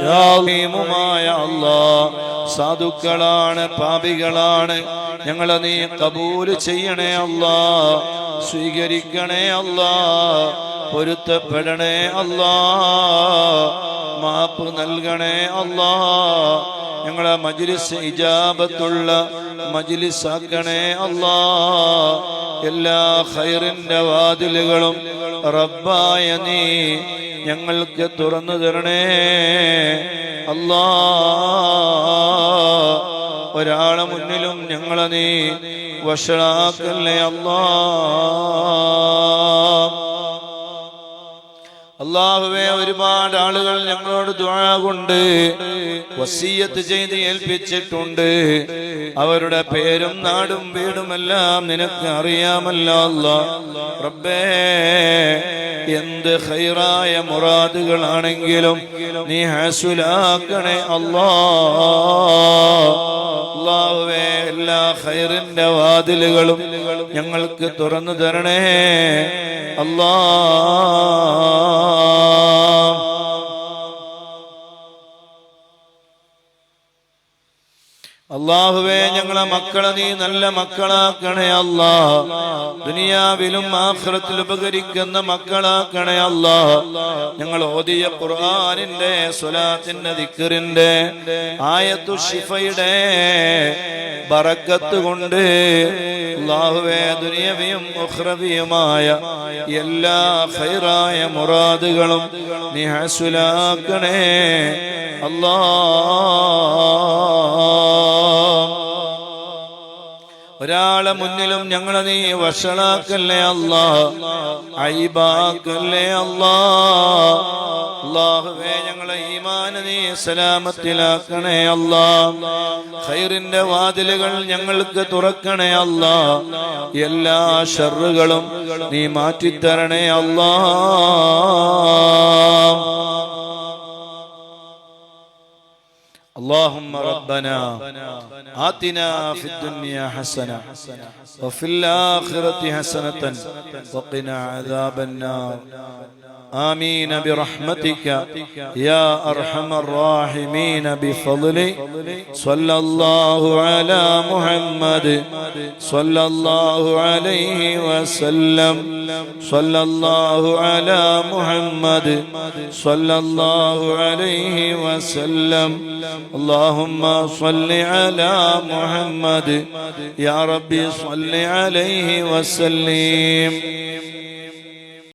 യാ അലീമുമായ അല്ലാഹ്, സാധുക്കളാണ്, പാപികളാണ്, ഞങ്ങളെ നീ കബൂൽ ചെയ്യണേ അല്ലാഹ്, സ്വീകരിക്കണേ അല്ലാഹ്, പൊരുത്തപ്പെടണേ അല്ലാഹ്, മാപ്പ് നൽകണേ അല്ലാഹ്, ഞങ്ങളെ മജ്ലിസ് ഇജാബത്തുള്ള മജ്ലിസാക്കണേ അല്ലാഹ്. എല്ലാ ഖൈറിന്റെ വാതിലുകളും റബ്ബായ നീ ഞങ്ങൾക്ക് തുറന്നു തരണേ അല്ലാഹ്. ഒരാളെ മുന്നിലും ഞങ്ങളെ നീ വഷളാക്കല്ലേ അല്ലാഹ്. അല്ലാഹുവേ, ഒരുപാട് ആളുകൾ ഞങ്ങളോട് ദുആ കൊണ്ട് വസിയ്യത്ത് ചെയ്ത് ഏൽപ്പിച്ചിട്ടുണ്ട്. അവരുടെ പേരും നാടും വീടുമെല്ലാം നിനക്ക് അറിയാമല്ലോ അല്ലാഹ്. റബ്ബേ, എന്ത് ഖൈറായ മുറാദുകളാണെങ്കിലും നീ ഹസുലാക്കണേ അല്ലാഹ്. അല്ലാഹുവേ, എല്ലാ ഖൈറിന്റെ വാതിലുകളും ഞങ്ങൾക്ക് തുറന്നു തരണേ അല്ലാഹ്. അല്ലാഹുവേ, ഞങ്ങളെ മക്കളെ നീ നല്ല മക്കളാക്കണേ അല്ലാഹ്. ദുനിയാവിലും ആഖിറത്തിലും ഉപകരിക്കുന്ന മക്കളാക്കണേ അല്ലാഹ്. ഞങ്ങൾ ഓതിയ ഖുർആനിന്റെ, സ്വലാത്തിന്റെ, ദിക്റിന്റെ, ആയത്തു ശിഫയുടെ ബറക്കത്ത് കൊണ്ട് അല്ലാഹുവേ, ദുനിയവിയും ഉഖ്റവിയുമായ എല്ലാ ഖൈറായ മുറാദുകളും നീ ഹസുലാക്കണേ അല്ലാഹ്. ഒരാളെ മുന്നിലും ഞങ്ങളെ നീ വഷളാക്കല്ലേ അല്ലാഹ്, ഐബാക്കല്ലേ അല്ലാഹ്. അല്ലാഹുവേ, ഞങ്ങളെ ഈമാനെ നീ സലാമത്തിലാക്കണേ അല്ലാഹ്. ഖൈറിന്റെ വാതിലുകൾ ഞങ്ങൾക്ക് തുറക്കണേ അല്ലാഹ്. എല്ലാ ശർറുകളും നീ മാറ്റിത്തരണേ അല്ലാഹ്. اللهم ربنا آتنا في الدنيا حسنة وفي الآخرة حسنة وقنا عذاب النار. آمين برحمتك يا أرحم الراحمين. بفضل صلى الله على محمد صلى الله عليه وسلم. صلى الله على محمد صلى الله عليه وسلم. اللهم صل على محمد يا ربي صل عليه وسلم.